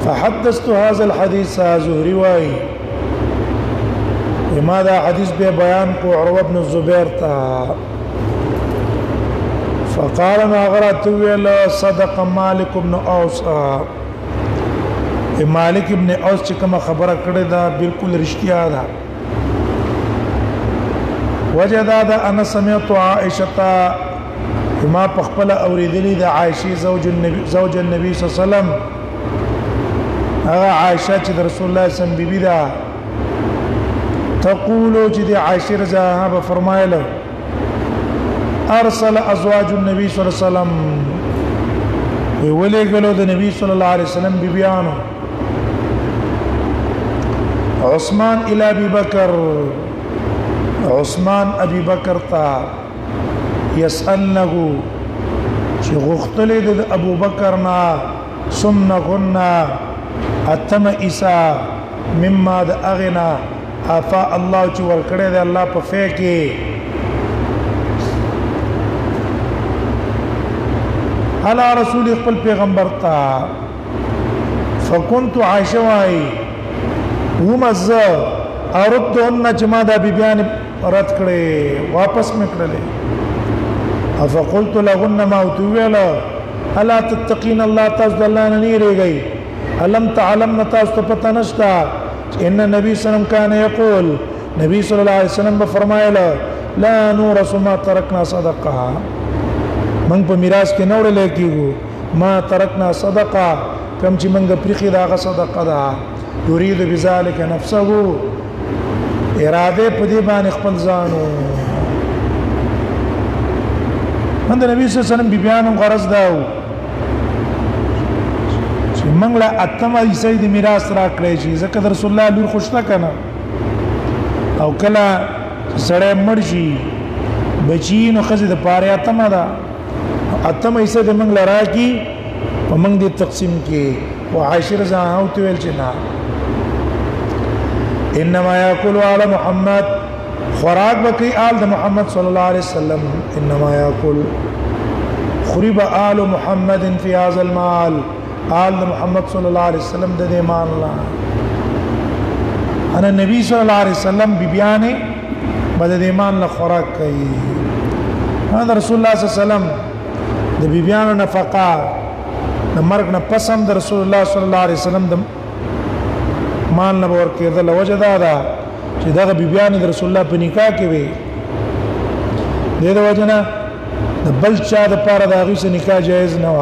فحدثت هذا الحديث زهري واي لماذا حديث بيان عروة بن الزبير فقال ما غرت صدق مالك بن اوس مالك بن اوس كما خبر کړی دا بالکل رښتیا ده وجه دا انا سمعت عائشه ما پخپل اوریدلی د عائشه زوج النبي صلی الله علیه وسلم هغه عائشه چې رسول الله صلی الله علیه وسلم بیبی ده تقول چې د عائشه رضی الله عنها فرمایله ارسل ازواج النبي صلی الله علیه وسلم ولګلو د نبی صلی الله علیه وسلم بیبیانو عثمان الى ابي بکر عثمان ابي بکر تا يسألنه چې غختل د ابو بکر نا سمنا غنا اتم عيسى مما د اغنا افا الله چې ورکړی دی الله په فکه على رسول خپل پیغمبر تا فكنت عائشه واي ومز اردهن جما د بیبيان رد کړي واپس مې کړلې فقلت لهن ما تویلا الا تتقين الله تزدلان نيريږي الم تعلم تاسو پته نشتا ان النبي صلى الله عليه وسلم كان يقول نبی صلی الله علیه وسلم فرمایله لا نورث ما ترکنا صدقه من په میراث کې نور لکېږو ما ترکنا صدقه کم چې منګه پرخي داغه صدقه ده يريد بذلك نفسه اراده په دې باندې خپل ځانو من د نبی صلی الله علیه وسلم بیبیانو غرض داو چې موږ لا اتمه عیسی د میراث را کړی چې ځکه رسول الله لور خوشته کنه او کله سړی مړ شي بچی نو خزه د پاره اتمه ده اتمه عیسی د موږ لرا کی په موږ د تقسیم کې او عائشه رضی الله عنها ویل چې نه انما ياكل آل محمد خوراک بکی آل د محمد صلی الله علیه وسلم انما ياكل خرب آل محمد في هذا المال آل د محمد صلی الله علیه وسلم د دې مال الله انا نبی صلی الله علیه وسلم بیبیانه بد دې مال له خوراک کوي انا رسول الله صلی الله علیه وسلم د بیبیانو نفقه د مرګ نه پسم د رسول الله صلی الله علیه وسلم د مال نه ورکېدل وجه دا ده چې دغه بیبیان د رسول الله په نکاح کې وي د دې وجنه د بل چا د پاره د هغه سره نکاح جایز نه و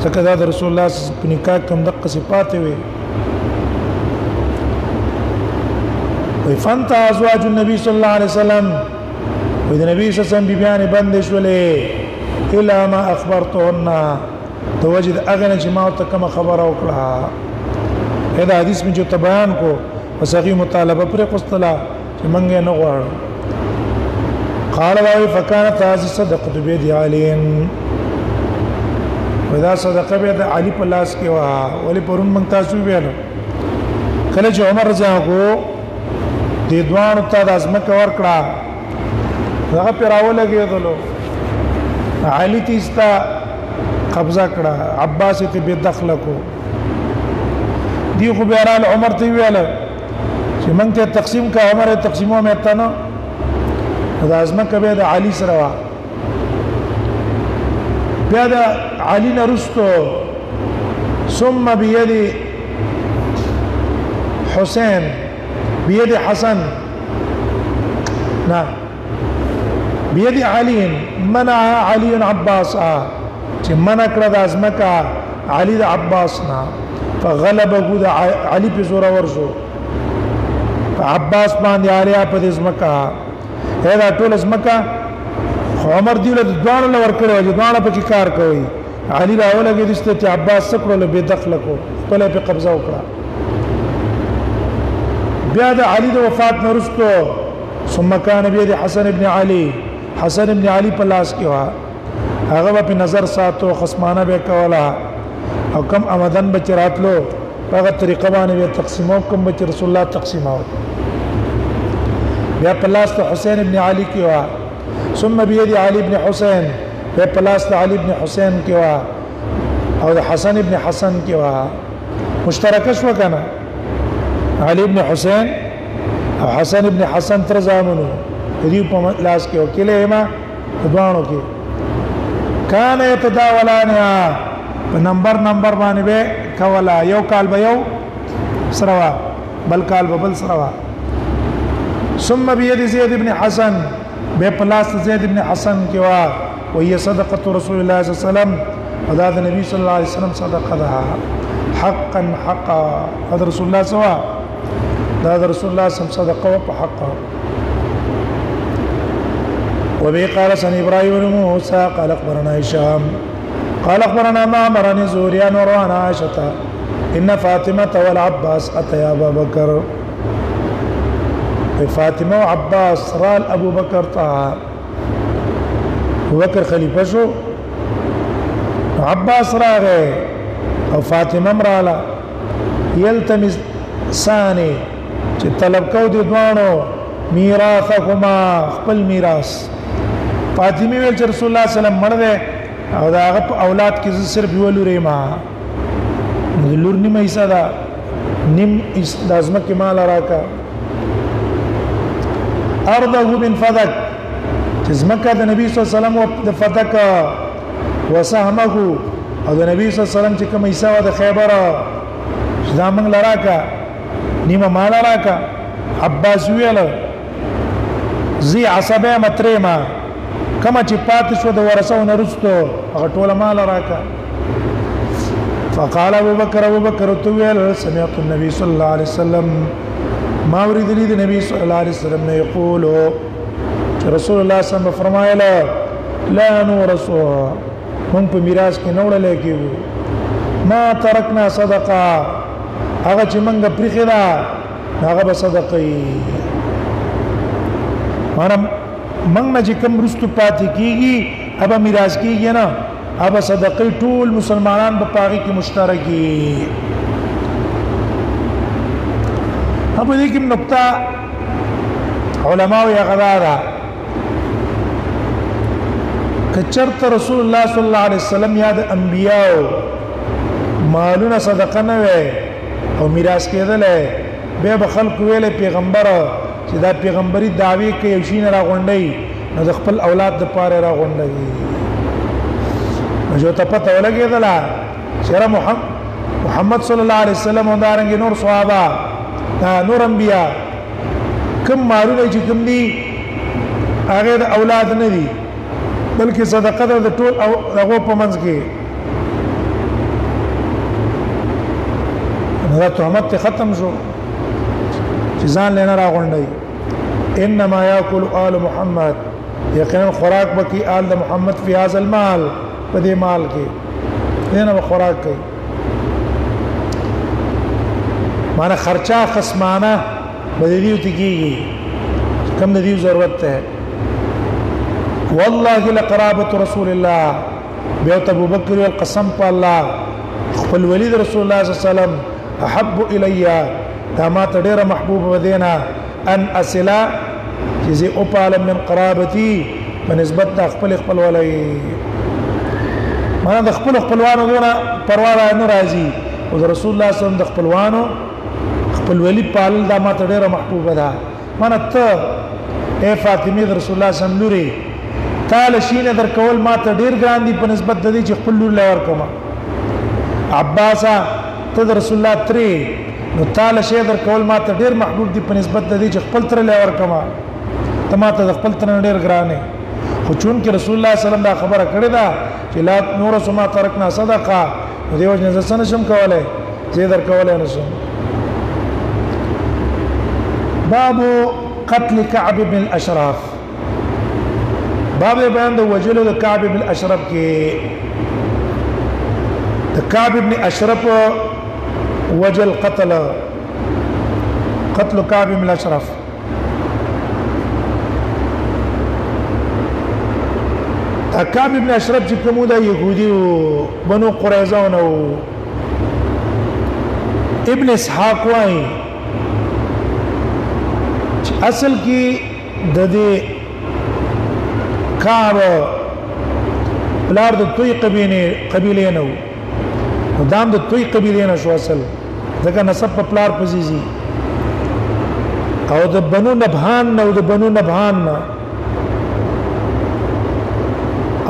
ځکه دا د رسول الله په نکاح کوم د صفات وي فانت ازواج النبي صلى الله عليه وسلم و د نبی صلی الله علیه وسلم بیبیان بند شولې الا ما اخبرتهن توجد اغنى جماعت كما خبر وکړه دا حدیث میں جو بیان کو وسغي مطالبه پر قصلا چې منګه نه غواړو قال واي فكانت هذه صدقه بيد علي ودا صدقه بيد علي په لاس کې وا ولي پرون مونږ تاسو ویلو کله چې عمر رضی الله عنه د دوانو ته د ازمکه ور کړه هغه پیراوله کېدلو علي تیستا قبضه کړه عباس ته به دخل کو دی خو بهرال عمر ته ویل چې مونږ ته تقسیم کا عمر تقسیمو مې ته نه دا ازمکه به د علي سره وا بیا د علي نرستو ثم بيد حسين بيد حسن نعم بيد علي منع علي عباس چې منع کړ د ازمکه علي د عباس نه فغلبه علي په زور ورشو عباس باندې علي په دې ځمکه دا ټول ځمکه عمر دی له دوانو لور کړو چې دوانو په کار کوي علي راوله کې دسته چې عباس سکړو له بے دخل کو خپل په قبضه وکړه بیا د علي د وفات نورستو ثم كان بيد حسن ابن علي حسن ابن علي په لاس کې وا هغه په نظر ساتو خصمانه به کوله او کم آمدن بچراتلو هغه طریقه باندې تقسیمو کوم بچ رسول الله تقسیمو بیا په لاس حسین ابن علي کې وا ثم بيد علي بن حسين به پلاس د علي ابن حسین کې وا او د حسن ابن حسن کې وا مشترک شو کنه علي ابن حسین او حسن ابن حسن تر زامنو دې په لاس کې وکیله ما دوانو کې کان يتداولان په نمبر باندې به کولا یو کال به یو سروا بل کال به بل سروا ثم بيد زيد بن حسن به پلاس زید بن حسن کې وا وهي صدقه رسول الله صلی الله علیه وسلم ودا د نبی صلی الله علیه وسلم صدقه ده حقا هذا رسول الله سوا دا رسول الله صلی الله علیه وسلم صدقه په حق وبه قال سن ابراهيم بن موسى قال اخبرنا هشام قال اخبرنا معمر عن زهري عن عروه عائشه ان فاطمه والعباس اتيا ابا بكر فاطمه وعباس رال ابو بكر طه ابو بكر خليفه شو عباس راغه او فاطمه مراله يلتمس ثاني چې طلب کو دي دوانو میراثکما خپل میراث فاطمه ویل چې رسول الله صلی الله علیه وسلم مړ دی او دا هغه اولاد کې صرف یو لوري ما لور نیمه حصہ دا نیم د ازمکه مال راکا ارضه من فدك ازمکه د نبی صلی الله علیه وسلم د فدك وسهمه او د نبی صلی الله علیه وسلم چې کوم حصہ د خیبر دا موږ لراکا نیمه مال راکا عباس ویل زی عصبه متریما کما چې پات شو د ورثو نرستو هغه ټول مال راکا فقال ابو بكر تویل سمعت النبي صلى الله عليه وسلم ما ورید لي النبي صلى الله عليه وسلم نے یقول رسول الله صلی الله علیه وسلم فرمایله لا نورث هم په میراث کې نوړل کېږي ما ترکنا صدقه هغه چې موږ پرې دا هغه به صدقه معنا موږ نه چې کوم رستو پاتې کیږي ابا میراث کیږي نه ابا صدقه ټول مسلمانان په پاغي کې مشترکي ابو دې کوم نقطه علماء یا غدارا کچرت رسول الله صلی الله علیه وسلم یاد انبیاء مالونه صدقه نه وي او میراث کېدل به خلق ویل پیغمبر چې دا پیغمبري دعوی کوي او شین را غونډي نو د خپل اولاد د پاره را غونډي جو ته پته ولګېدل چې محمد صلی الله علیه وسلم او دارنګ نور صحابه نور انبیاء کم مالونه چې کوم دي هغه د اولاد نه دي بلکې صدقه د ټول او هغه په منځ کې دا تهمت ختم شو چې ځان لنه راغونډي انما یاکل آل محمد یقینا خوراک بکی آل د محمد فی هذا المال په دې مال کې دینه خوراک کوي معنا خرچه خصمانه بدلیو تکیږي کم د دې ضرورت ته والله لقرابه رسول الله بيت ابو بکر والقسم بالله خپل ولید رسول الله صلی الله علیه وسلم احب الیا دا ما ته ډیره محبوب ودینا ان اسلا چې او پالم من قرابتي بنسبت د خپل ولای ما د خپلوانو دونه پروا نه راځي او رسول الله صلی الله علیه وسلم د خپلوانو خپل ولی پال دا ما ته ډیره محبوب ده مانه ته اے فاطمه رسول الله صلی الله علیه وسلم لوري تعالی شینه در کول ما ته ډیر ګران دي په نسبت د دې چې خپل لور لور کوم عباس ته رسول الله تری نو تعالی شه در کول ما ته ډیر محبوب دي په نسبت د دې چې خپل تر لور کوم ته ما ته خپل تر ډیر ګرانه خو چون کې رسول الله صلی الله علیه وسلم دا خبره کړې ده چې لا نور سما ترکنا صدقه دیو جن زسن شم کوله زیدر کوله نشم باب قتل كعب بن الاشراف باب بیان د وجلو د کعب بن الاشرف کې د کعب بن اشرف وجل قتل كعب بن الاشرف کعب بن اشرف چې کوم د يهودي بنو قریظه او ابن اسحاق وايي اصل کې د دې کعب پلار د توي قبيله نه و دام د توي قبيله نه شو اصل ځکه نسب په پلار پزيزي او د بنو نبهان نه او د بنو نبهان نه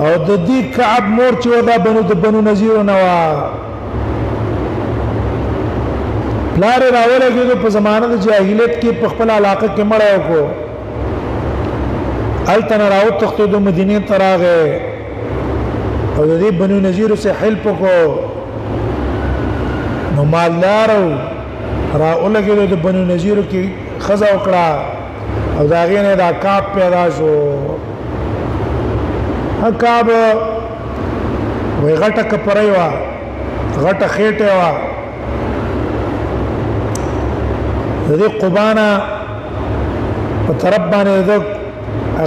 او د دې کعب مور چې ودا د بنو نذیر نه وا پلار راولګي په زمانه د جاهلیت کې په خپل علاقه کې مړ کو التن راو تختو د مدینه تراغه او د دې بنو نذیر سره حلف کو نو مالدار راولګي د بنو نذیر کې خزا وکړه او دا غینه دا کعب پیدا شو کعب وی غټه کپړی وا غټه خېټه وا د دې قبانا په طرف باندې د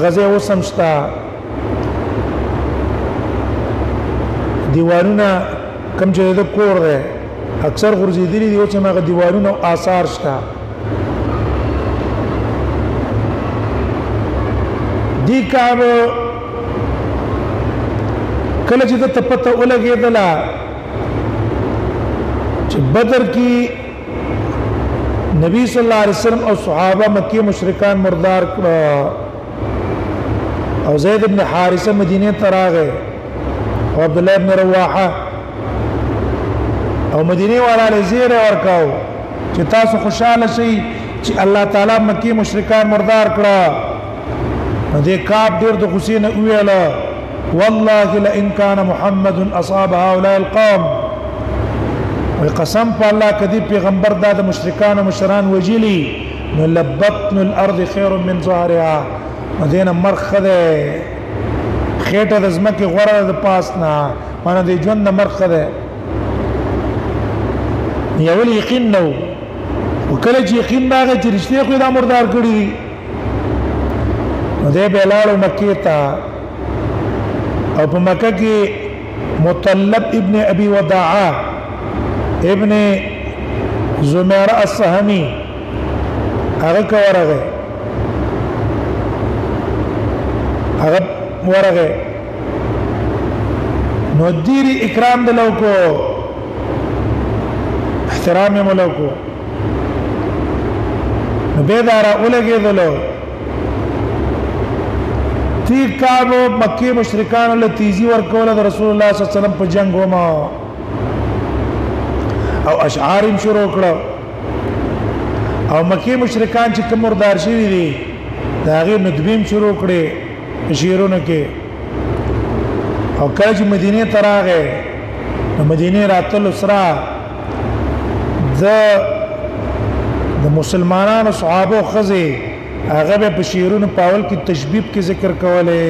غزه وسمشتا دیوارونه کم چې د کور ده اکثر غرزیدلی دی چې ما دیوارونه او آثار شته دی کعب کله چې ته پته ولګېدله چې بدر کې نبی صلی الله علیه وسلم او صحابه مکی مشرکان مردار او زید ابن حارثه مدینه ته راغی او عبد الله ابن رواحه او مدینه والا زیره ورکاو چې تاسو خوشاله شئ چې الله تعالی مکی مشرکان مردار کړه دې کعب ډېر د غصې نه ویله والله لئن كان محمد اصاب هؤلاء القوم وقسم په الله کدی پیغمبر د مشرکان او مشران وجلی نو لبطن الارض خير من ظهرها مدینه مرخده خېټه د زمکه غوړه د پاس نه باندې د ژوند مرخده یو یقین نو وکله چې یقین باغه چې رښتیا خو دا مردار کړی نو دې بلال مکه ته او په مکه کې مطلب ابن ابي وداعه ابن زمير السهمي هغه ورغه نو دیری اکرام دلو کو احترام ملو کو نو بیدارا اولگی دلو تی کعب مکی مشرکان اللہ تیزی ورکولا دا رسول اللہ صلی اللہ علیہ وسلم پا جنگ ہوما او اشعاریم شروع کرو او مکی مشرکان چې کوم مردار شوی دي دا غي ندبیم شروع کړي شیرونو کې او کله چې مدینه ته راغې نو مدینه راتل سره د مسلمانانو صحابه خزي هغه په شیرونو پاول کې تشبیب کې ذکر کوله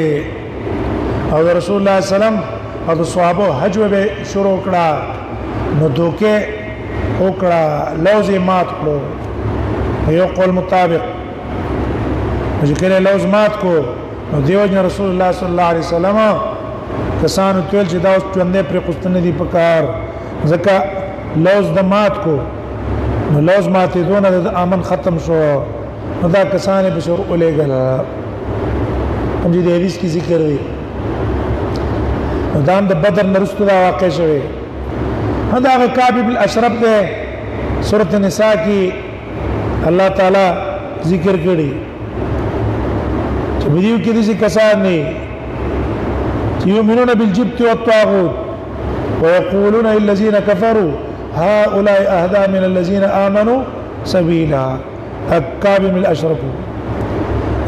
او رسول الله سلام او د صحابه حج به شروع کړه نو دوکه وکړه لوز مات کړو یو قول مطابق چې کله لوز مات کو نو دیو جن رسول الله صلی الله علیه وسلم کسانو تل چې دا اوس څنګه پر قسطنه دی پکار ځکه لوز د مات کو نو لوز ماتې دونه د امن ختم شو نو دا کسانې به شروع ولېګل هم دې حدیث کې ذکر دی دا د بدر نرستو دا واقع شوی دا کعب بن اشرف ده سورۃ النساء کې الله تعالی ذکر کړی چې بدیو کې دي کسان نه چې یؤمنون بالجبت والطاغوت ويقولون للذين كفروا هؤلاء اهدى من الذين امنوا سبيلا کعب بن اشرف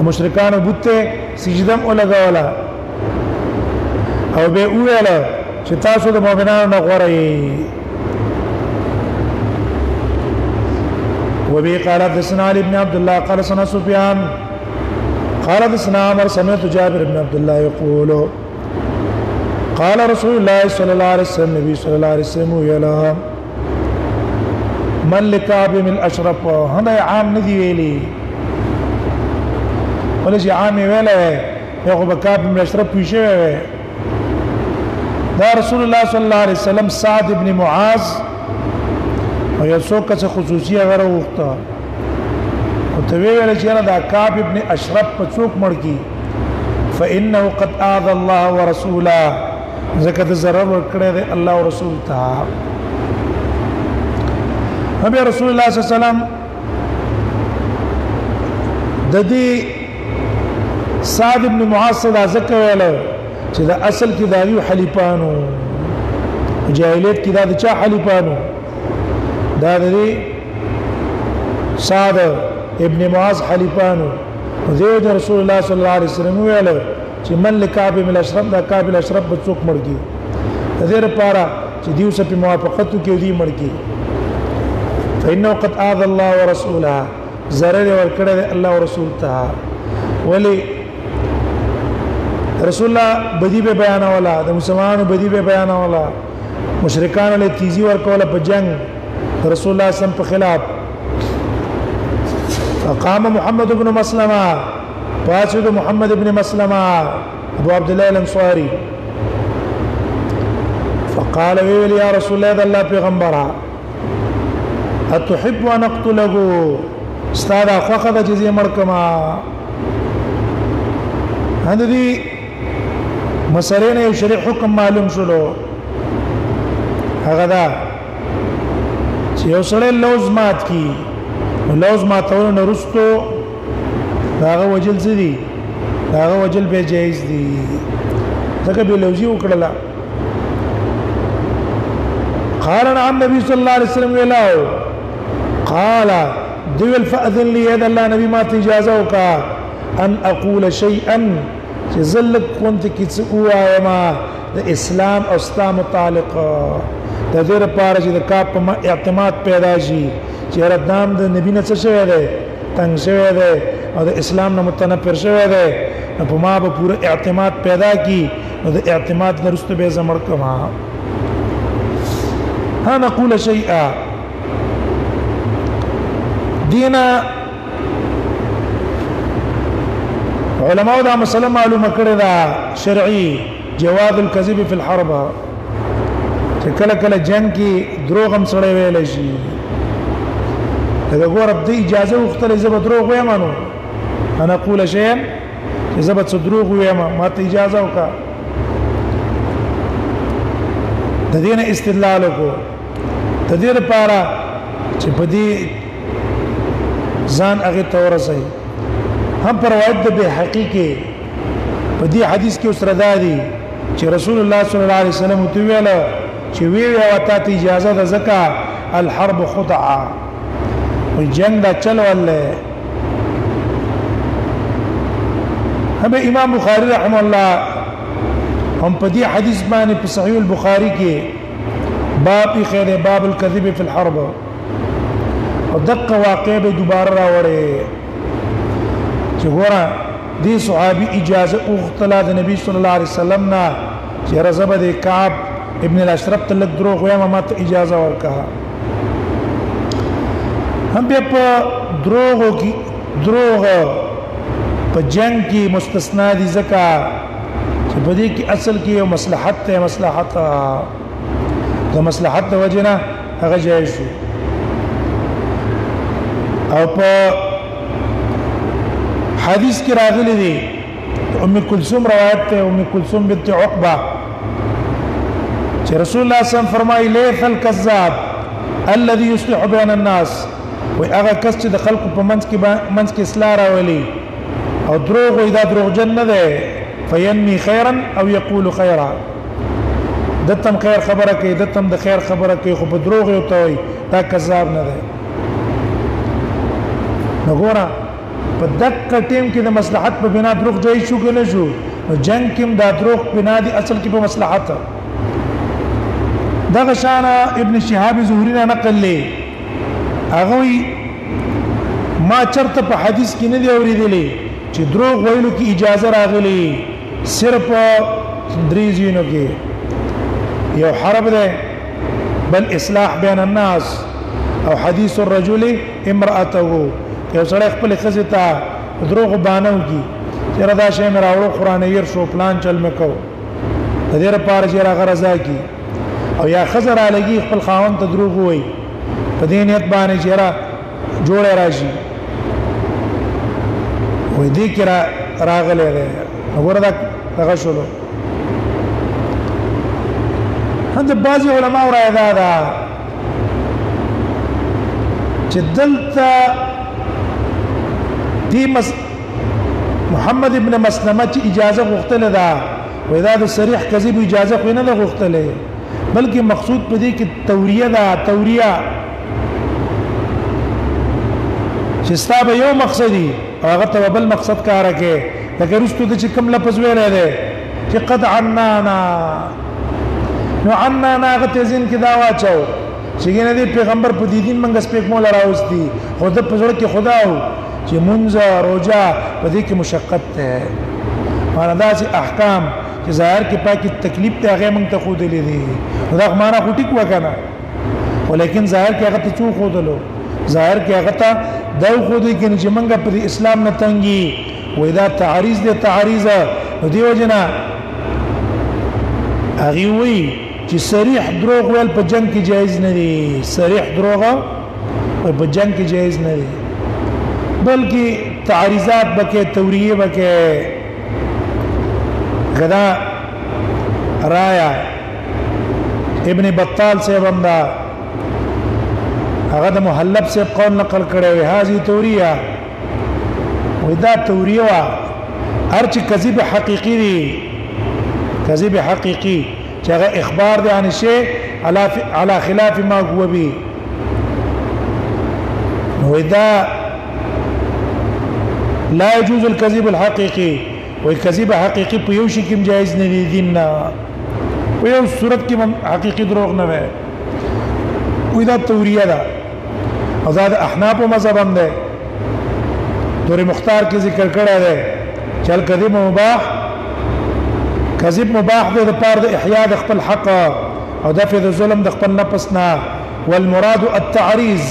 مشرکان بوته سجدم ولګولا او به ویلا چې تاسو د مؤمنانو نه غوړی وبه قال حدثنا علي بن عبد الله قال سنا سفيان قال حدثنا عمر سمعت جابر بن عبد الله يقول قال رسول الله صلى الله عليه وسلم النبي صلى الله عليه وسلم يلا من لكعب من اشرف هذا عام ندي ویلي ولا شي عام ویله یو بکعب من اشرف پیشه دا رسول الله صلی الله علیه وسلم سعد ابن معاذ او یو څوک څه خصوصي غره وخته او ته ویل چې دا کعب ابن اشرف په څوک مړ کی فانه قد اذى الله ورسوله ځکه د ضرر ورکړی دی الله او رسول ته. نبی رسول الله صلی الله علیه وسلم د دې سعد ابن معاذ دا ذکر ویل چې دا اصل کې دا یو حلیفانو جاهلیت کې دا د چا حلیفانو دا د سعد ابن معاذ حلیفانو. دیو د رسول الله صلی الله علیه وسلم ویل چې من لکعب بن الاشرف دا کعب الاشرف په څوک مړ کی د دې لپاره چې دیو سره په موافقت کې دی مړ کی فإنه قد آذى الله ورسوله ضرر ورکړه الله او رسول ته. ولی رسول الله بدی به بیان ولا د مسلمانانو بدی به بیان ولا مشرکان له تیزی ورکوله په جنگ رسول الله صم په خلاف. فقام محمد بن مسلمه فاسد محمد بن مسلمه ابو عبد الله الانصاري فقال يا رسول الله پیغمبره اتحب ان اقتله استاد اخوخه د جزيه مرکما هندي مسرين یو شریع حکم معلوم شلو هغه دا چې یو سره لوز مات کی لوز ماتول نه رستو داغه وجل زدي داغه وجل به جایز دي ځکه به لوزي وکړه. قال نعم النبي صلى الله عليه وسلم ویلاو قال دول فأذن لي هذا الله نبي ما اجازه وکا ان اقول شيئا چې زلک كنت کیڅوا ما د اسلام او اسلام متعلق د دې لپاره چې د کاپ په اعتماد پیدا شي چې ردام د نبی نه څه شوی دی تنگ شوی دی او د اسلام نه متنفر شوی دی په ما به پوره اعتماد پیدا کی نو د اعتماد درسته به زمړ کما. ها نقول شيئا دینا علماء دا مسله معلومه کړی دا شرعي جواز الكذب في الحرب چې کله کله جنگ کې دروغ هم سره ویل شي دا ګور د اجازه وختلې زب دروغ وایم نو انا اقول شيئا زب دروغ وایم ما ته اجازه وکا د دې نه استدلال کو د دې لپاره چې په دې ځان هغه تورسي هم پر روایت د بهقي کې په دې حدیث کې اوس ردادي چې رسول الله صلی الله علیه وسلم تو ویل چې وی وتا ته اجازه ده زکا الحرب خدعه او جنگ دا چلول هم امام بخاری رحم الله هم په دې حدیث باندې په صحیح البخاری کې باب خیر باب الكذب في الحرب او دقه واقع به دوباره راوړي چې ګوره دې صحابي اجازه اوغتله د نبی صلی الله علیه وسلم نه چې رزب د کعب ابن الاشرف تلک دروغ وایم ما ته اجازه ورکړه. هم به په دروغ په جنگ کې مستثنا دي ځکه چې په دې کې اصل کې یو مصلحت ته مصلحت د مصلحت د وجنه هغه جایز شو. او په حدیث کې راغلي دي ام کلثوم روایت ته ام کلثوم بنت عقبه چې رسول الله صلی الله علیه وسلم فرمایي ليث الكذاب الذي يصلح بين الناس و هغه کس چې د خلکو په منځ کې اصلاح راولي او دروغ وي دا دروغجن نه دی فینمی خیرا او یقول خیرا دتم خیر خبره کوي دتم د خیر خبره کوي خو په دروغ یو ته وي دا کذاب نه دی. نګورا په دغه ټیم کې د مصلحت په بنا دروغ جوړ شو کنه شو نو جنگ کې دا دروغ بنا دي اصل کې په مصلحت دغه شان ابن شهاب زهري نه نقل لې هغه ما چرته په حدیث کې نه دی اوریدلې چې دروغ ویلو کې اجازه راغلي صرف دریزینو کې یو حرب ده بل اصلاح بین الناس او حدیث الرجل امراته یو سره خپل خزه ته دروغ بانو کی چې رضا شی مې راوړو قران ير شو پلان چل مې کو د دې لپاره چې راغ رضا کی او یا خزر علیږي خپل خاون ته دروغ وای په دې نیت باندې چې را جوړه راشي وې دې کې راغله ده وګوره دا شولو د بعض علماء رائے دا چې دلته دی محمد ابن مسلمه چې اجازه غوښتله ده و دا د صریح کذب اجازه خو نه ده غوښتله بلکې مقصود په دې کې توریه ده توریه چې ستاسو یو مقصدی هغه ته بل مقصد کار کوي لکه رستو د چې کوم لفظ ویل دی چې قد عنانا نو عنانا هغه ته ځین کې دا واچو چې ګنه دی پیغمبر په دې دین منګه سپیک مولا راوستي خو د پزړه کې خدا او چې منځ روزه په دې کې مشقت ده معنا دا چې احکام چې ظاهر کې پاکي تکلیف ته هغه موږ ته خو دي دا معنا خو ټیک وکنه ولیکن ظاهر کې هغه ته څو خو دلو ظاهر کې هغه ته دا خو دي چې موږ په اسلام نه تنګي و دا تعریض دي تعریض دی وجنا هغه وی چې صریح دروغ ول په جنگ کې جایز نه دي صریح دروغ په جنگ کې جایز نه دي بلکې تعریضات بکې توریه بکې غدا رایا ابن بطال سے بندا هغه د محلب سے قول نقل کړي وي هذه توریه ودا توریه وا هر چې کذب حقيقي دي کذب حقيقي چې هغه اخبار دي عن شيء على خلاف ما هو به ودا لا يجوز الكذب الحقيقي والكذب حقيقي په یو شي کې جایز نه دي دیننا په یو صورت کې حقيقي دروغ نه وي ودا توریه ده آزاد احناف مذهب هم ده دور مختار کې ذکر کړه ده چل کذب مباح کذب مباح ده د پاره د احیاء د خپل حق او دفع د ظلم د خپل نفس نه والمراد التعريض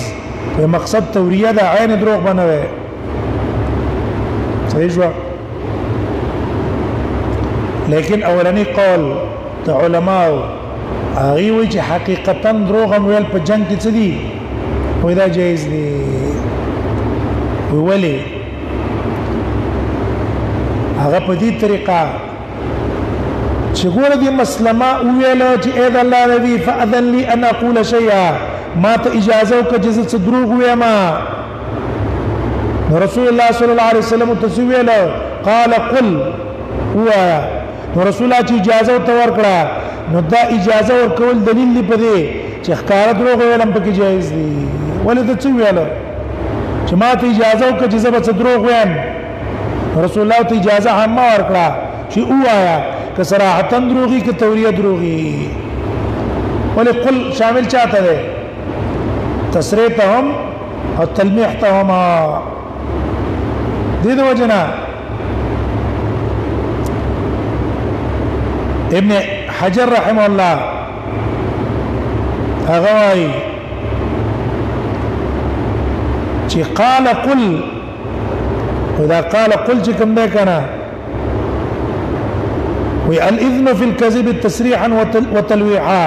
مقصد توریه ده عین دروغ بنوي صحیح شو لیکن اولنی قول د علماء هغه وی چې حقیقتا دروغ ویل په جنگ کې څه دي وای دا جایز دي ولی هغه په دې طریقه چې ګوره دې مسلمه ویل چې اې د الله نبی فاذن لي ان اقول شيئا ما ته اجازه او کجزه څه دروغ ویما رسول الله صلی الله علیه وسلم تسویل قال قل هو رسول الله چې اجازه ته ورکړه نو دا اجازه ورکول دلیل دی په دې چې ښکار دروغ ویلم پکې جایز دي ولې ته څه ویل چې ما ته اجازه او کجزه به څه دروغ ویم رسول الله ته اجازه هم ورکړه چې وایا که صراحتا دروغي که توریه دروغي ولې قل شامل چاته ده تصریح تهم او تلمیح تهما دې د وجنا ابن حجر رحمه الله اغوي چې قال قل اذا قال قل چې کوم ده کنه والاذن في الكذب تصريحا وتلويحا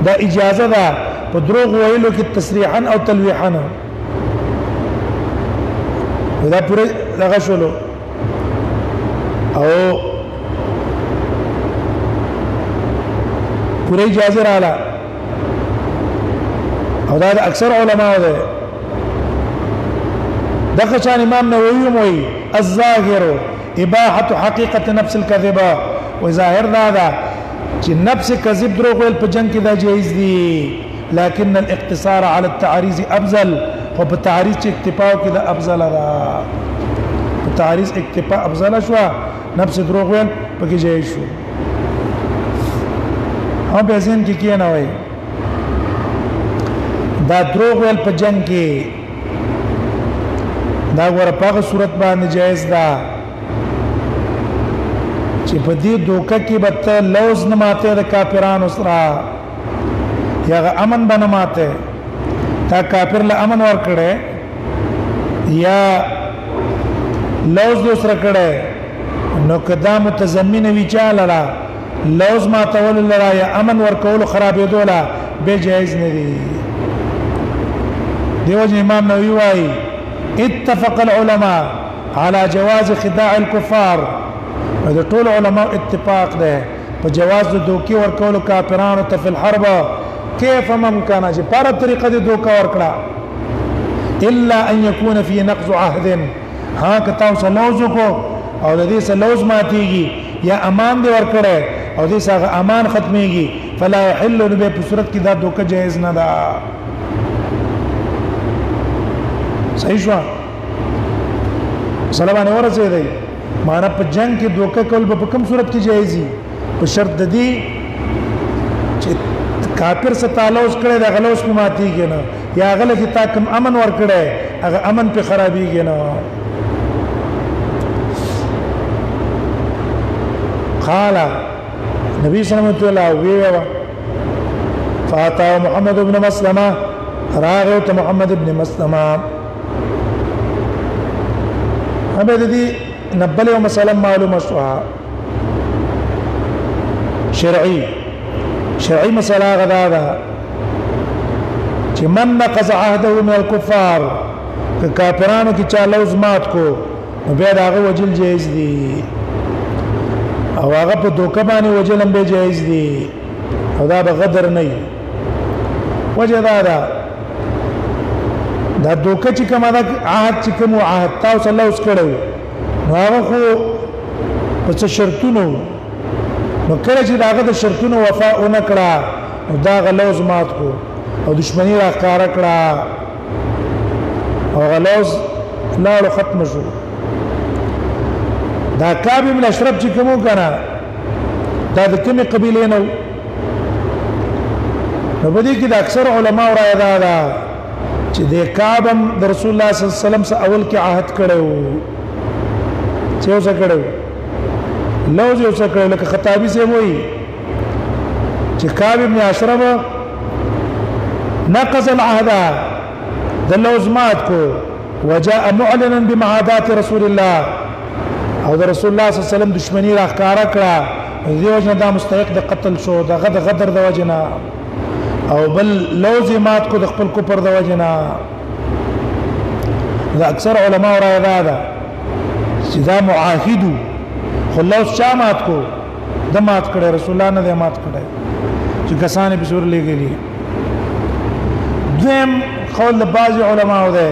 دا اجازه ده په دروغ ویلو کې تصریحا او تلويحا دا پوره دغه شولو او پوره اجازه رااله او دا اکثر علماء ده دغه شان امام نووي موي الظاهر اباحه حقيقه نفس الكذبه وظاهر دا چې نفس کذب دروغ ویل په جنگ کې دا جایز دي لكن الاقتصار على التعريض افضل او په تعریض چې اکتفا کې دا افضل ده په تعریض اکتفا افضل شو نفس دروغ ویل پکې جایز شو هم به ځین کې نه وای دا دروغ ویل په جنگ کې دا ور په صورت باندې جایز ده چې په دې دوکه کې به ته لوز نه ماته د کافرانو سره یا امن بنه ماته تا کافر له امن ور کړه یا لوز دوسر کړه نو کدا متضمن ویچاله لوز ما تول لرا یا امن ور کول خرابې دوله به جایز نه دي دیو امام نووي وايي اتفق العلماء على جواز خداع الكفار دا ټول علماء اتفاق ده په جواز د دوکي ورکولو کافرانو ته په الحرب كيف ممكن چې پر طریقه د دوکا ورکړه الا ان يكون في نقض عهد ها که تاسو لوز کو او د دې سره لوز ماتيږي یا امان دی ورکړه او دې سره امان ختميږي فلا يحل به په صورت کې دا دوکا جائز نه ده صحیح شو سلام ورسې دی معنا په جنگ کې دوکا کول په کوم صورت کې جایز دي په شرط د دې چې کافر سره تعلق کړي د غلوس په ماتيږي نه یا غل کې تا کوم امن ور کړي هغه امن په خرابيږي نه قال نبی صلی الله علیه وسلم فاتا محمد بن مسلمه راغت محمد بن مسلمه هغه د دې نبل یو مسله معلومه شو شرعي مسله غدا ده چې من نقض عهده من الكفار که کافرانو کې چا لوز مات کو نو بیا داغه وجل جایز دي او هغه په دوکه باندې وجل هم به جایز دي او دا به غدر نه وي وجه دا دوکه چې کومه ده عهد چې کوم عهد تاسو لوز کړو نو هغه خو په څه شرطونو نو کله چې داغه د شرطونو وفا ونه کړه او دا غلوز مات کو او دشمنی را کار کړه او غلوز لاړو ختم شو دا کعب بن اشرف چې کوم کنه دا د کومه قبيله نو بدی کې د اکثر علما رائے دا چې د کعب د رسول الله صلی الله علیه وسلم سره اول کې عهد کړو چې اوسه کړو لوز یو څه کړو لکه خطابی سے وایي چې کعب بن اشرف نقض العهد د لوز مات کو وجاء معلنا بمعادات رسول الله او د رسول الله صلی الله علیه وسلم دشمنی راخاره کړه دیو جن دا مستحق د قتل شو د غدر د وجنا او بل لوز مات کو د خپل کوپر د وجنا دا اکثر علما را ده چې دا معاهد خلاص چا مات کو د مات کړه رسول الله نه د مات کړه چې کسانې په سور لګلی دیم قول بعض علما ده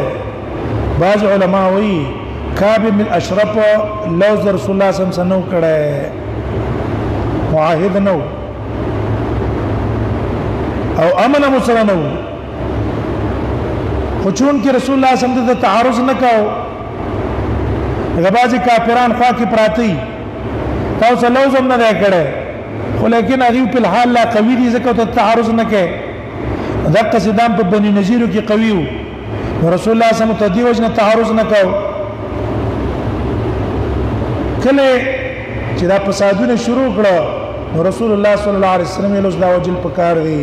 بعض علما وی کعب بن اشرف لوز رسول الله صلی الله علیه وسلم کړه معاهد نو او امن مسلمانو خو چون کې رسول الله صلی الله علیه وسلم ته تعارض نه کاو هغه بعضی کافران خوا کې پراتی تاسو لوزم نه کړه خو لیکن هغه په الحال لا قوی دي ځکه ته تعارض نه کوي دغه صدام په بنی نذیر کې قوی وو رسول الله صلی الله علیه وسلم ته دی وجنه تعارض نه کاو کله چې دا فسادونه شروع کړه نو رسول الله صلی الله علیه وسلم له دا وجل پکار دی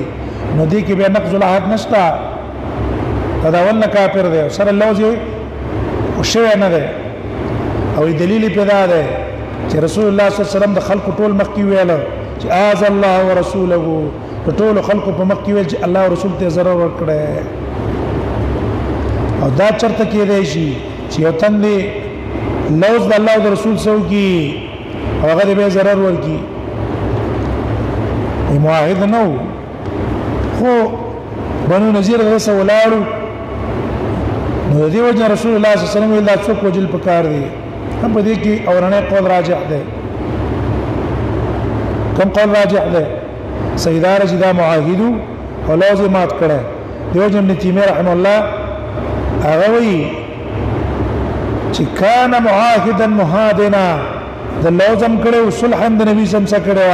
نو دی کې به نقض العهد نشتا تداول کافر دی سره لوز او شی نه دی او دلیل پیدا دی چې رسول الله صلی الله علیه وسلم د خلق ټول مخکې ویل چې اذ الله ورسوله ټول خلق په مخکې ویل چې الله او رسول ته ضرر ورکړي او دا چرته کې دی چې یو تن دی لوز د الله او رسول سو کی او هغه به ضرر ورکی معاهد نو خو بنو نذیر رسول ولاړو نو دی وجه رسول الله صلی الله علیه وسلم الا څوک وجل پکار دی هم په دې کې اورنه قول راجح ده کوم قول راجح ده سیدار جدا معاهد او لازمات کړه دی وجه ابن تیمیه رحمه الله هغه وی چې کان معاهدا مهادنا د لازم کړه صلح د نبی سم سره کړه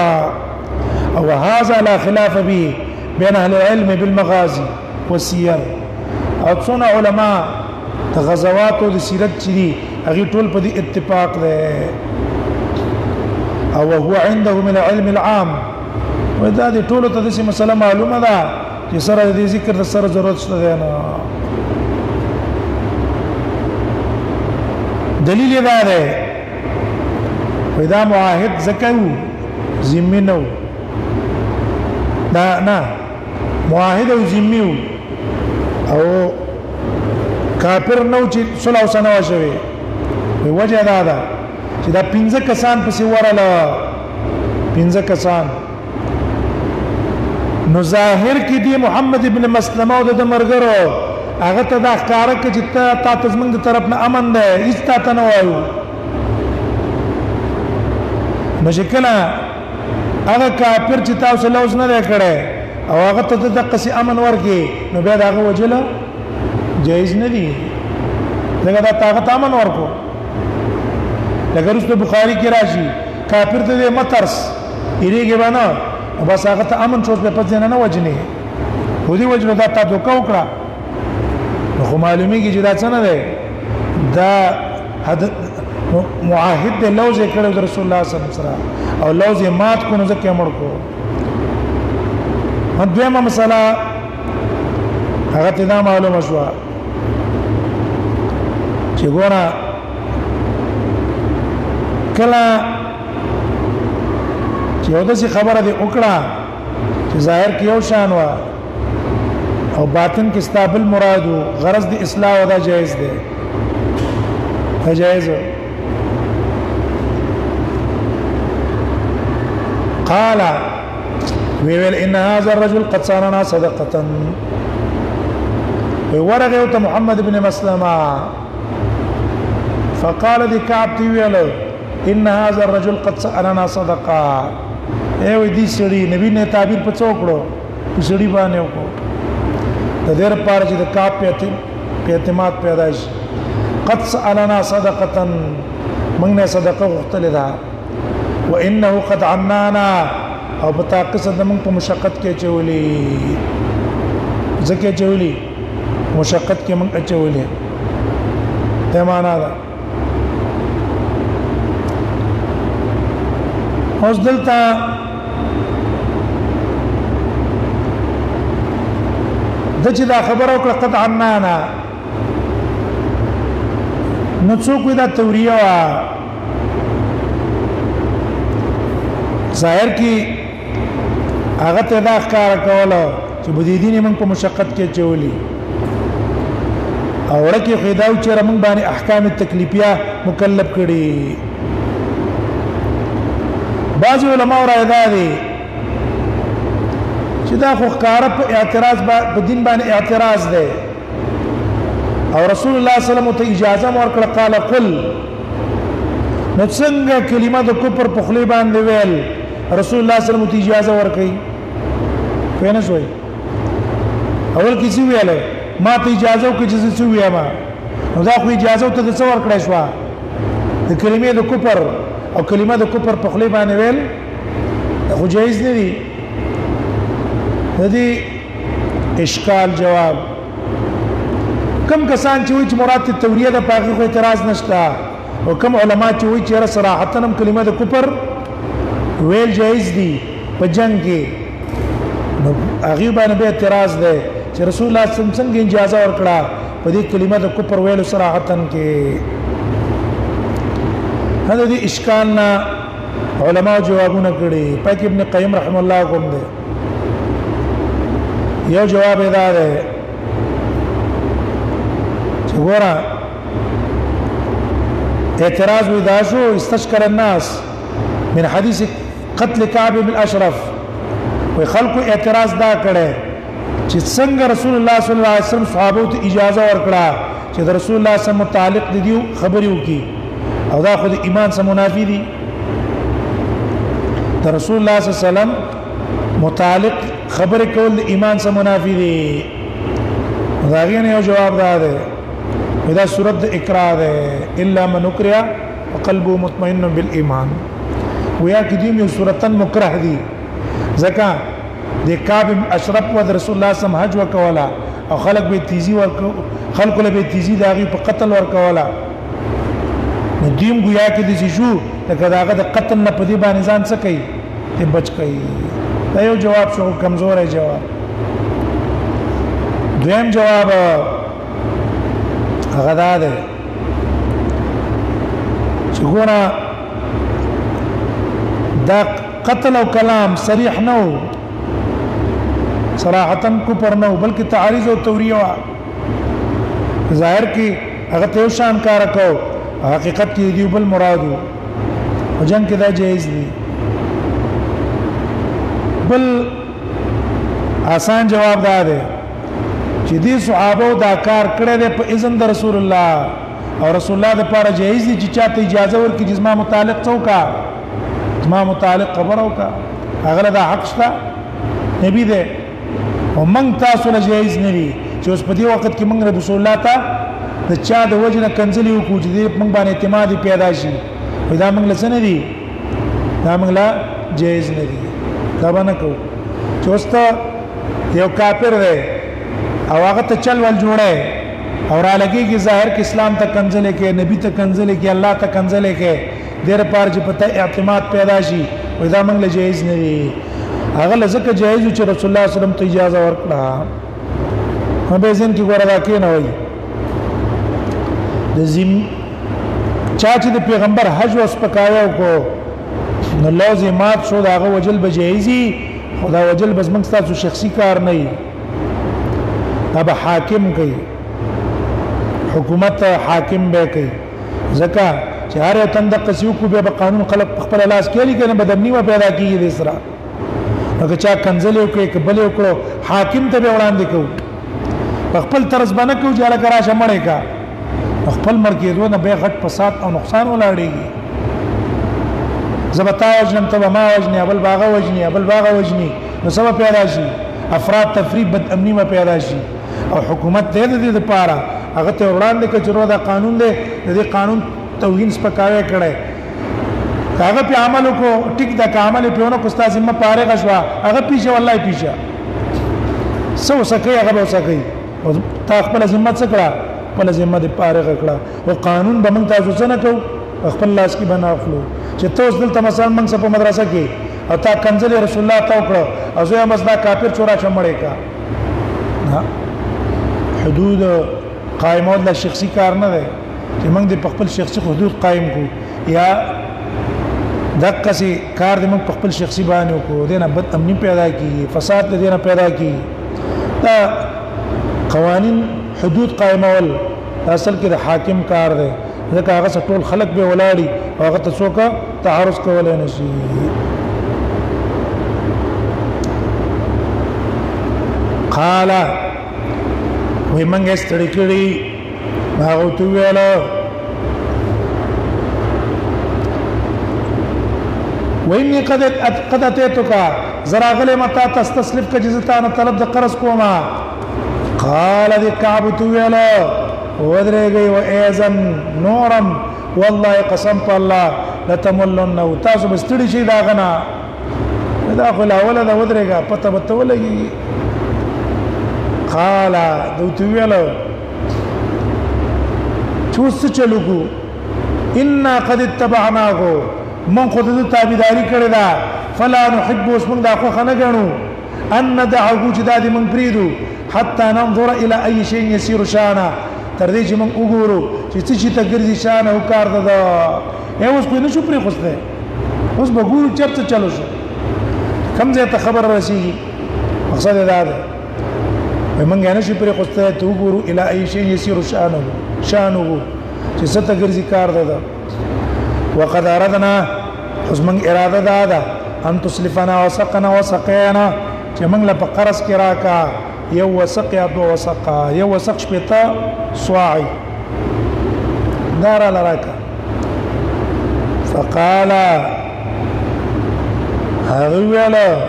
او هذا لا خلاف به بين اهل العلم بالمغازي والسير او څونه علما د غزوات او د سیرت چي هغه ټول په دې اتفاق ده او هو عنده من العلم العام ودا دې ټول ته دې مسله معلومه ده چې سره دې ذکر د سره ضرورت شته نه دلیل دا ده پیدا معاهد زکو ذمینو دا نه معاهد او ذمیو او کافر نو چې صلح سنه وشوي په وجه دا ده چې دا 15 کسان پسې وراله پنځه کسان نو ظاهر کې دی محمد ابن مسلمه او د مرګرو هغه ته دا ښکارا کې چې تا تزمن د طرف نه امن ده هیڅ تا نه وایو مشکله هغه کافر چې تاسو لوز نه کړي او هغه ته د قصي امن ورکي نو بیا دا هغه وجله جایز نه دي دغه دا طاقت امن ورکو لکه رسول بخاری کې راشي کافر ته مترس یریږي باندې بس هغه ته امن شوز په پځنه نه وجني خو دې وجنه دا تا دوکا وکړه خو معلومیږي چې دا څنګه ده دا معاهد د لوز کړه رسول الله صلی الله علیه وسلم او لوز مات کو نو ځکه امر کو دویمه مسله هغه ته دا معلومه شو چې ګوره کله چې یو داسې خبره دی وکړه چې ظاهر کې یو شان و او باطن کې استابل مراد و غرض د اصلاح ودا جایز دی جایز قال ویل ان هذا الرجل قد صاننا صدقه ورغه محمد بن مسلمه فقال ذي كعب ویل ان هذا الرجل قد صاننا صدقه اے دې سړي نبی نے تعبیر په څوکړو سړي باندې وکړو د دې لپاره چې د کعب په اعتماد پیدا شي قد صاننا صدقه موږ نه صدقه غوښتل ده وانه قد عنانا او پتا قصد موږ په مشقت کې چولې ځکه چولې مشقت کې موږ چولې ته معنا ده اوس دلته د چې دا خبره وکړه قد عنانا نو څوک دا توریه وا ظاهر کې هغه ته دا ښکار کوله چې بده دي موږ په مشقت کې چولې او ورکه خداو چې موږ باندې احکام تکلیفیه مکلف کړي بعض علماء رائے دي چې دا خو ښکار په اعتراض په دین باندې اعتراض ده او رسول الله صلی الله علیه وسلم ته اجازه ورکړه قال قل نو څنګه کلمه د کفر په خلی باندې ویل رسول الله صلی الله علیه وسلم ته اجازه ورکړي فینس وای اول کیسه ویل ما ته اجازه وکړه چې څه ویم نو دا خو اجازه ته د څور کړی شو د کلمې د کفر او کلمه د کفر په خلی باندې ویل خو جایز نه دي د دې اشکال جواب کم کسان چې وایي چې مراد ته توریه د پاغي خو اعتراض نشته او کم علما چې وایي چې صراحتا هم کلمه د کفر ویل جایز دي په جنگ کې نو هغه باندې به اعتراض ده چې رسول الله صلی الله علیه وسلم څنګه اجازه ورکړه په دې کلمه د کفر ویل صراحتا کې هدا دې اشکال نه علما جوابونه کړي پاک ابن قیم رحم الله کوم ده یو جواب ادا ده چې ګوره اعتراض ودا شو استشكر الناس من حديث قتل كعب بن الاشرف وخلق اعتراض دا کړي چې څنګه رسول الله صلی الله علیه وسلم صحابه ته اجازه ورکړه چې رسول الله صلی الله علیه وسلم متعلق دي خبري وکي او دا خو د ایمان سره منافي دي د رسول الله صلی الله علیه وسلم متعلق خبره کول د ایمان سره منافي دي دا غي نه یو جواب ده دا سورۃ اقرا ده الا من اکرہ وقلبه مطمئن بالایمان ویا کې دې یو سورۃ مکره دي ځکه د کعب اشرف و رسول الله صلی الله علیه وسلم حج وکولا او خلق به تیزی ورکو خلق له به تیزی داغي په قتل ورکولا دیم گویا کې دي شو لکه داغه د قتل نه په دې باندې ځان څه کوي ته بچ کوي دا یو جواب شو کمزور ہے جواب دویم جواب هغه ده چې ګوره دا قتل او کلام صریح نه و صراحتا کفر نه بلکې تعریض او توریه ظاهر کې هغه ته شان کار کو حقیقت کې دی بل مراد او جنگ کې دا جایز دي بل آسان جواب دا دی چې دې صحابه دا کار کړی دی په اذن د رسول الله او رسول الله د لپاره جایز دي چې چاته اجازه ورکړي چې زما متعلق څوکا زما متعلق خبرو کا هغه دا حق شته نبی دی او موږ تاسو له جایز نه دي چې اوس په دې وخت کې موږ رسول الله ته د چا د وجنه کنځلې وکړو چې دې موږ باندې اعتماد پیدا شي دا موږ له څه نه دي دا موږ لا جایز نه دي دا باندې کو چې اوس ته یو کافر دی او هغه ته چل ول جوړه او را لګي چې ظاهر کې اسلام ته کنځلې کې نبی ته کنځلې کې الله ته کنځلې کې ډېر پار چې پته اعتماد پیدا شي وای دا موږ له جایز نه دي هغه لزکه جایز چې رسول الله صلی الله علیه وسلم ته اجازه ورکړه هم به ځین کې ګوره دا کې نه وای د زم چا چې د پیغمبر حج اوس پکایو کو نو لازمات شو داغه وجل به جایزي خدا وجل بس موږ تاسو شخصي کار نه وي دا به حاکم کوي حکومت حاکم به کوي ځکه چې هر یو تند قصیو کو به قانون خلق خپل لاس کې لري کنه بدمنی و پیدا کیږي د اسرا هغه چا کنځلې کوي کبل وکړو حاکم ته به وړاندې کوي خپل طرز باندې کوي چې هغه راشه مړې کا خپل مرګیدو نه به غټ فساد او نقصان ولاړېږي زبتا وجنم ته ما وجني ابل باغه وجني ابل باغه وجني نو سبب پیدا شي افراد تفریق بد امنی ما پیدا شي او حکومت دې دې لپاره هغه ته وړاندې کچرو دا قانون دی دې قانون توهین سپکاوي کړي هغه په عمل کو ټیک دا عمل په ونه کو استاد ذمہ پاره غشوا هغه پیښه والله پیښه سو سکه هغه به سکه او تا خپل ذمہ څه کړه خپل ذمہ دې پاره کړه او قانون به موږ تاسو څه نه کو خپل لاس کې بنا خپلو چې تاسو دلته مثلا موږ په مدرسه کې او تا کنځلې رسول الله ته وکړه او زه مسدا کافر چورا شمړې کا حدود قائمول له شخصي کار نه دی چې موږ د خپل شخصي حدود قائم کو یا دغه سي کار د موږ خپل شخصي باندې وکړو دنه بد امني پیدا کیږي فساد دنه پیدا کیږي دا قوانين حدود قائمول اصل کې د حاکم کار دی ځکه هغه ټول خلق به ولاړی او هغه ته څوک تعرض کولای نشي قال وي منګه ستړي کړي هغه تو ویلو وإني قد أتيتك زراغلي متى تستسلف كجزتان طلب د قرض کوما قال ذي كعب تويلا ودريغي وإيزن نورا والله قسمت الله لتملن تاسو بستړي شي دا غنا دا خلا ولا دا ودريغا پته پته ولګي قال دو تويلا چوس چلوکو ان قد اتبعناه من خود د تابعداري کړی دا فلا نحب اسمن دا خو خنه غنو ان ندعو جداد من پریدو حتى ننظر الى اي شيء يسير شانا تر دې چې من وګورو چې څه ته ګرځي شان او کار ده اوس کو نه شو پرې خوسته اوس وګورو چرته چلو شو کم ځای ته خبر رسیږي مقصد دا ده من نه شو پرې خوسته ته وګورو الى اي شيء يسير شانه چې څه ته ګرځي کار ده وقد اردنا حزمن اراده دادا ان تسلفنا وسقنا وسقينا چې موږ له قرض کې راکا یو وسق یا دو وسقا یو وسق شپتا صاعي دار لراکا فقال هذا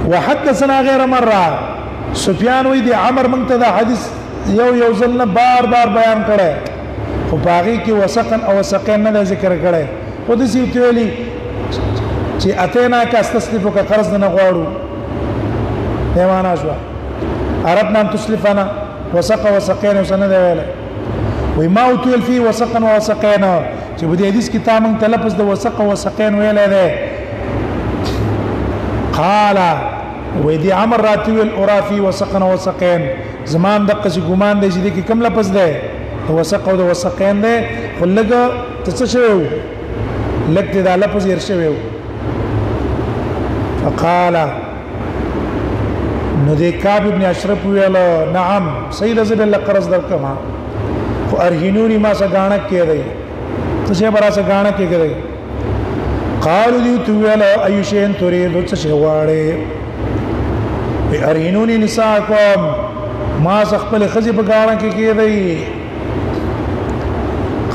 وحدثنا غير مره سفيان ويدي عمر منتدى حديث یو ځل بار بیان کړي خو باغی کې وسقن او وسقین نه ذکر کړي خو د سی ویلي چې اتینا کا استسلفو کا قرض نه غواړو دیوانه شو عربنا ان تسلفنا وسق وسقین وسنه دی ویل وای ما او تل فی وسقن وسقین چې په دې حدیث کې تامن تلفظ د وسق وسقین ویل دی قال وای دی عمر راتویل اورافی وسقن وسقین زمان دغه ګمان دی چې کوم لفظ دی وسق او وسقین دی خلګه څه شو لکه دا لفظ ير شوی فقال نو دی کعب ابن اشرف ویل نعم سید زب الله قرض درکما خو ارهنونی ما څه غاڼه کېږي څه برا څه غاڼه کېږي قالو دیو تو ویلا ایو شین تريدو څه شی غواړي ارینونی نساءکم ما خپل خزي په غاړه کې کېدی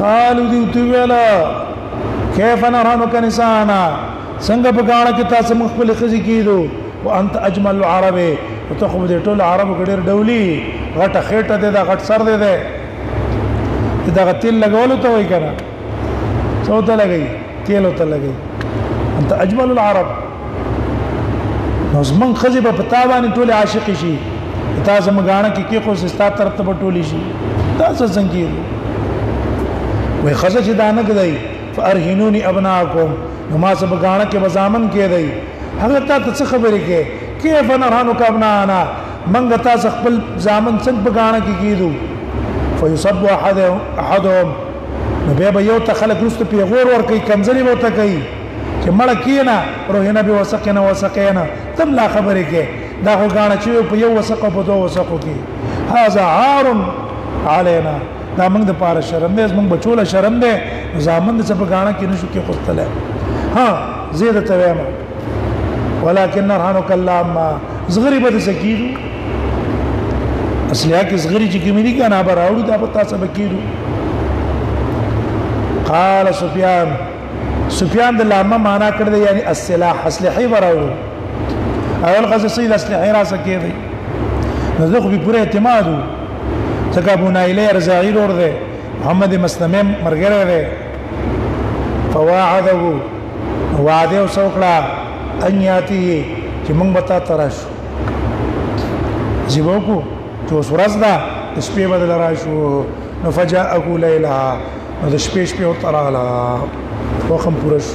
قالو دیو تو ویلا كيف نرهنك نساءنا څنګه په غاړه کې تاسو خپل خزي کېدو وانت اجمل العرب وتخو دې ټول عربو ګډر ډولي غټه خېټه دې دا غټ سر دې دا تیل لګولو ته وای کنه څو ته لګي تیل ته لګي انت اجمل العرب نو زمون خزي په پتا باندې ټول عاشق شي تاسو مګاڼه کې خو ستا طرف ته ټولي شي تاسو څنګه وي خزه چې دانه کړی فارهنوني ابناکم نو ما سب غاڼه کې بزامن کې دی هغه ته خبرې کې کیف نرهنک ابنانا منګ تاسو خپل زامن څنګه په غاڼه کې کېدو فيصب احدهم نو به یو ته خلک رست پیغور ور کوي کمزلي وته کوي چې مړ کینا روحنا به وسقینا تم لا خبرې کې دا غاڼه چې په یو وسق په دوه وسقو کې هاذا عار علينا دا موږ د پاره شرم دې موږ بچوله شرم دې زامن د څه په غاڼه کې نشو کې خوستله ها زیاده تویما ولكن نرهنك اللهم زغری به سکیدو اصلیا کې زغری چې کې ملي کنه به راوړو دا پتا څه بکیدو قال سفیان د لامه معنا کړی یعنی السلاح اسلحه براوړو اول غزه سید اسلحه را سکې دی نو زه خو به پوره اعتماد څنګه ابو نایله رضاعی ور ده محمد مسلمه مرګره ده فواعده وعده وسوکړه ان یاتی چې موږ بتا تراشو زیبوکو چې ورځ ده شپې بدل راشو نو فجاءه ليلها نو د شپې او تراله وخم پورش